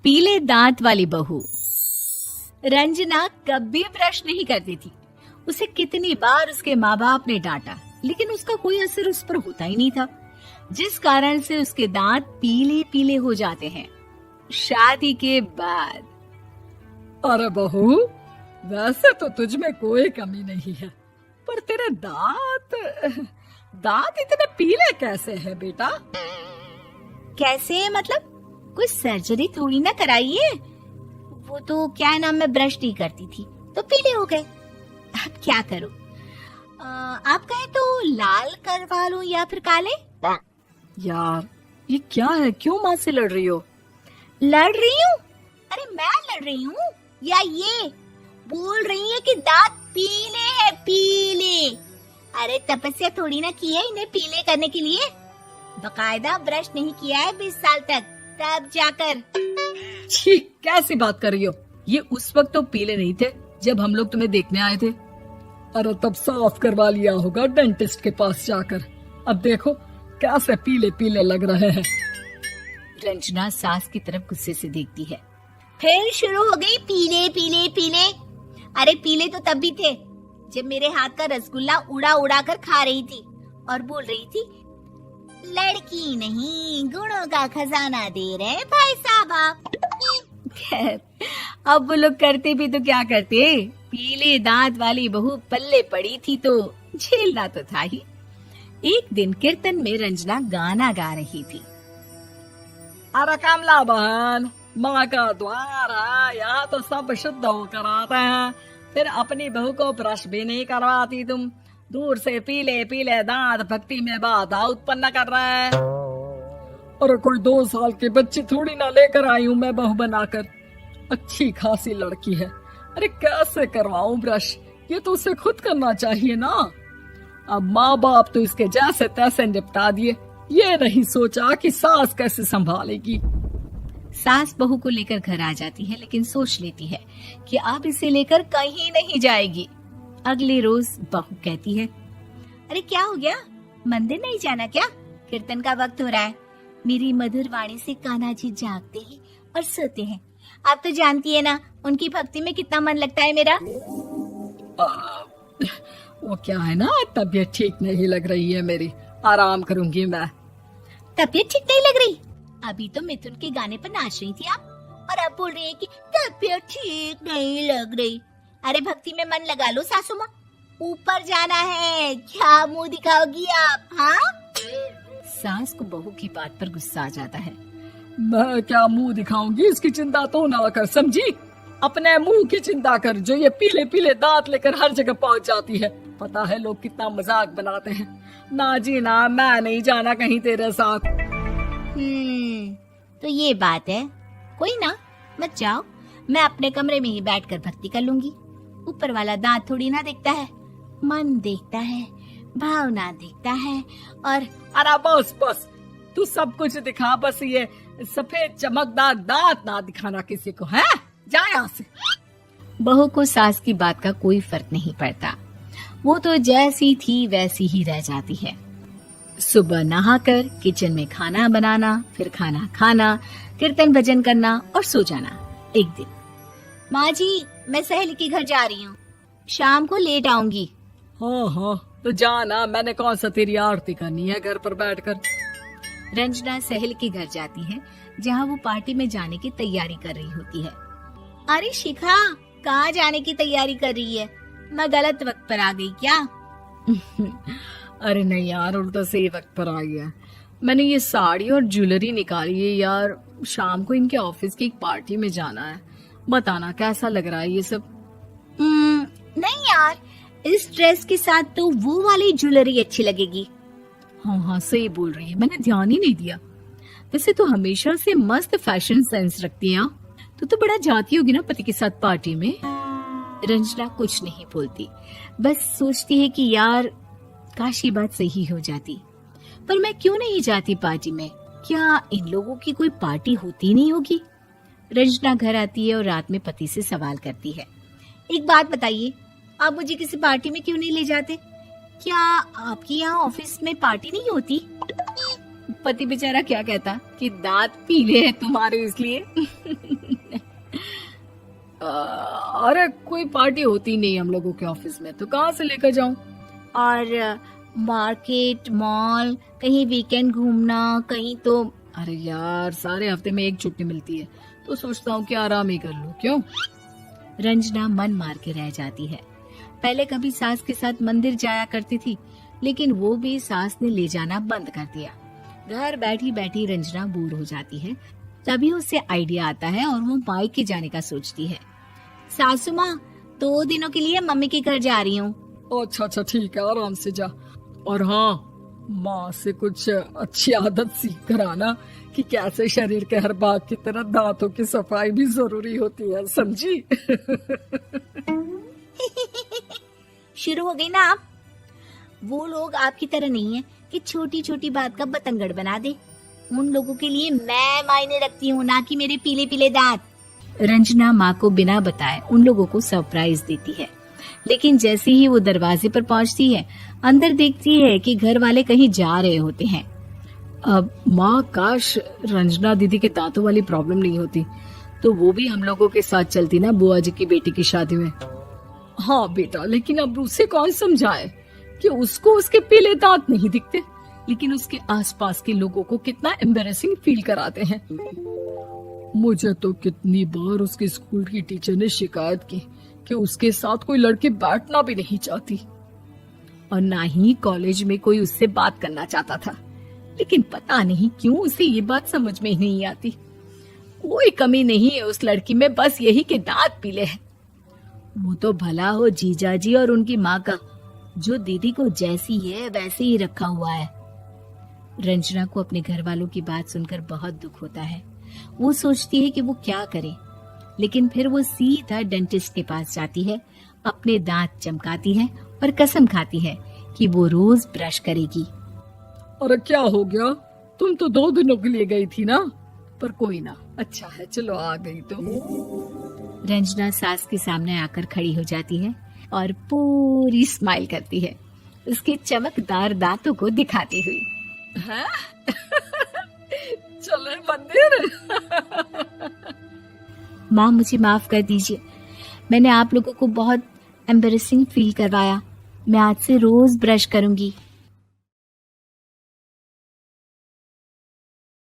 पीले दांत वाली बहू। रंजना कभी ब्रश नहीं करती थी। उसे कितनी बार उसके माँ बाप ने डांटा, लेकिन उसका कोई असर उस पर होता ही नहीं था, जिस कारण से उसके दांत पीले पीले हो जाते हैं। शादी के बाद अरे बहू, वैसे तो तुझ में कोई कमी नहीं है, पर तेरे दांत इतने पीले कैसे हैं बेटा? कैसे मतलब? कोई सर्जरी थोड़ी ना कराइए। वो तो क्या नाम, मैं ब्रश नहीं करती थी तो पीले हो गए। अब क्या करूं? आप कहें तो लाल करवा लूं या फिर काले? यार ये क्या है, क्यों माँ से लड़ रही हो? लड़ रही हूँ? अरे मैं लड़ रही हूँ या ये बोल रही है कि दांत पीले हैं, पीले। अरे तपस्या थोड़ी ना की है इन्हें पीले करने के लिए। बकायदा ब्रश नहीं किया है 20 साल तक, तब जाकर। छी, कैसी बात कर रही हो? ये उस वक्त तो पीले नहीं थे जब हम लोग तुम्हें देखने आए थे। अरे तब साफ करवा लिया होगा डेंटिस्ट के पास जाकर। अब देखो कैसे पीले पीले लग रहे हैं। रंजना सास की तरफ गुस्से से देखती है। फिर शुरू हो गई पीले पीले पीले। अरे पीले तो तब भी थे जब मेरे हाथ का रसगुल्ला उड़ा उड़ा कर खा रही थी और बोल रही थी, लड़की नहीं गुणों का खजाना दे रहे भाई साहब आप। खैर, अब वो लोग करते भी तो क्या करते, पीले दांत वाली बहू पल्ले पड़ी थी तो झेलना तो था ही। एक दिन कीर्तन में रंजना गाना गा रही थी। अरे कमला बहन, माँ का द्वार है, यहाँ तो सब शुद्ध होकर आते हैं, फिर अपनी बहू को ब्रश भी नहीं करवाती तुम। दूर से पीले पीले दांत भक्ति में बाधा उत्पन्न कर रहे हैं। अरे कोई 2 साल की बच्ची थोड़ी ना लेकर आई हूँ मैं बहू बनाकर। अच्छी खासी लड़की है, अरे कैसे करवाऊं ब्रश? ये तो उसे खुद करना चाहिए ना। अब माँ बाप तो इसके जैसे तैसे निपटा दिए, ये नहीं सोचा कि सास कैसे संभालेगी। सास बहू को लेकर घर आ जाती है, लेकिन सोच लेती है कि अब इसे लेकर कहीं नहीं जाएगी। अगले रोज बहू कहती है, अरे क्या हो गया, मंदिर नहीं जाना क्या? कीर्तन का वक्त हो रहा है। मेरी मधुर वाणी से कान्हा जी जागते हैं और सोते हैं। आप तो जानती है ना उनकी भक्ति में कितना मन लगता है मेरा। वो क्या है ना, तबीयत ठीक नहीं लग रही है मेरी, आराम करूंगी मैं। तबीयत ठीक नहीं लग रही? अभी तो मिथुन के गाने पर नाच रही थी आप, और अब बोल रही है कि तबीयत ठीक नहीं लग रही। अरे भक्ति में मन लगा लो सासू माँ, ऊपर जाना है, क्या मुंह दिखाओगी आप? हाँ? सास को बहू की बात पर गुस्सा आ जाता है। मैं क्या मुंह दिखाऊंगी, इसकी चिंता तो ना कर, समझी? अपने मुंह की चिंता कर, जो ये पीले पीले दांत लेकर हर जगह पहुंच जाती है। पता है लोग कितना मजाक बनाते हैं। ना जी ना, मैं नहीं जाना कहीं तेरे साथ। तो ये बात है, कोई ना, मत जाओ, मैं अपने कमरे में ही बैठकर भक्ति कर लूंगी। ऊपर वाला दांत थोड़ी ना देखता है, मन देखता है, भावना देखता है। और अरे बस बस, तू सब कुछ दिखा, बस ये सफेद चमकदार दांत ना दिखाना किसी को, है? जा यहाँ से। बहू को सास की बात का कोई फर्क नहीं पड़ता, वो तो जैसी थी वैसी ही रह जाती है। सुबह नहाकर किचन में खाना बनाना, फिर खाना खाना, कीर्तन भजन करना और सो जाना। एक दिन, माँ जी मैं सहेली के घर जा रही हूँ, शाम को लेट आऊंगी। हाँ हाँ तो जाना, मैंने कौन सा तेरी आरती करनी है घर पर बैठकर। रंजना सहेली के घर जाती है, जहाँ वो पार्टी में जाने की तैयारी कर रही होती है। अरे शिखा, कहाँ जाने की तैयारी कर रही है? मैं गलत वक्त पर आ गई क्या? अरे नहीं यार, उल्टा सही वक्त पर आ गया। मैंने ये साड़ी और ज्वेलरी निकाली है यार, शाम को इनके ऑफिस की एक पार्टी में जाना है। बताना कैसा लग रहा है ये सब? नहीं यार, इस ड्रेस के साथ तो वो वाली ज्वेलरी अच्छी लगेगी। हाँ हाँ सही बोल रही है, मैंने ध्यान ही नहीं दिया। वैसे तो हमेशा से मस्त फैशन सेंस रखती है। तो बड़ा जाती होगी ना पति के साथ पार्टी में। रंजना कुछ नहीं बोलती, बस सोचती है कि यार काश ये बात सही हो जाती, पर मैं क्यों नहीं जाती पार्टी में? क्या इन लोगों की कोई पार्टी होती नहीं होगी? रंजना घर आती है और रात में पति से सवाल करती है, एक बात बताइए, आप मुझे किसी पार्टी में क्यों नहीं ले जाते? क्या आपकी यहाँ ऑफिस में पार्टी नहीं होती? पति बेचारा क्या कहता कि दांत पीले हैं तुम्हारे इसलिए। अरे कोई पार्टी होती नहीं हम लोगों के ऑफिस में, तो कहाँ से लेकर जाऊं? और मार्केट, मॉल, कहीं वीकेंड घूमना, कहीं तो। अरे यार, सारे हफ्ते में एक छुट्टी मिलती है, तो सोचता हूँ कि आराम ही कर लूं। क्यों? रंजना मन मार के रह जाती है। पहले कभी सास के साथ मंदिर जाया करती थी, लेकिन वो भी सास ने ले जाना बंद कर दिया। घर बैठी बैठी रंजना बोर हो जाती है। तभी उसे आइडिया आता है और वो मायके जाने का सोचती है। सासू माँ, 2 दिनों के लिए मम्मी के घर जा रही हूँ। अच्छा अच्छा, ठीक है, आराम से जा। और हाँ, माँ से कुछ अच्छी आदत सीख कर आना कि कैसे शरीर के हर भाग की तरह दांतों की सफाई भी जरूरी होती है, समझी? शुरू हो गई ना आप। वो लोग आपकी तरह नहीं है कि छोटी छोटी बात का बतंगड़ बना दे। उन लोगों के लिए मैं मायने रखती हूँ, ना कि मेरे पीले पीले दांत। रंजना माँ को बिना बताए उन लोगों को सरप्राइज देती है, लेकिन जैसे ही वो दरवाजे पर पहुंचती है, अंदर देखती है कि घर वाले कहीं जा रहे होते हैं। अब माँ, काश रंजना दीदी के दांतों वाली प्रॉब्लम नहीं होती, तो वो भी हम लोगों के साथ चलती ना बुआ जी की बेटी की शादी में। हाँ बेटा, लेकिन अब उसे कौन समझाए कि उसको उसके पीले दांत नहीं दिखते, लेकिन उसके आसपास के लोगों को कितना एम्बैरेसिंग फील कराते हैं। मुझे तो कितनी बार उसके स्कूल की टीचर ने शिकायत की कि उसके साथ कोई लड़की बैठना भी नहीं चाहती, और ना ही कॉलेज में कोई उससे बात करना चाहता था। लेकिन पता नहीं क्यों उसे ये बात समझ में ही नहीं आती। कोई कमी नहीं है उस लड़की में, बस यही कि दांत पीले हैं। वो तो भला हो जीजा जी और उनकी माँ का, जो दीदी को जैसी है वैसे ही रखा हुआ है। रंजना को अपने घर वालों की बात सुनकर बहुत दुख होता है। वो सोचती है कि वो क्या करे, लेकिन फिर वो सीधा डेंटिस्ट के पास जाती है, अपने दांत चमकाती है और कसम खाती है कि वो रोज ब्रश करेगी। अरे क्या हो गया? तुम तो 2 दिनों के लिए गई थी ना, पर कोई ना, अच्छा है, चलो आ गई तो। रंजना सास के सामने आकर खड़ी हो जाती है और पूरी स्माइल करती है, उसके चमकदार दांतों को दिखाती हुई। हैं? चले मंदिर। माँ, मुझे माफ कर दीजिए, मैंने आप लोगों को बहुत एम्बैरेसिंग फील करवाया। मैं आज से रोज ब्रश करूंगी।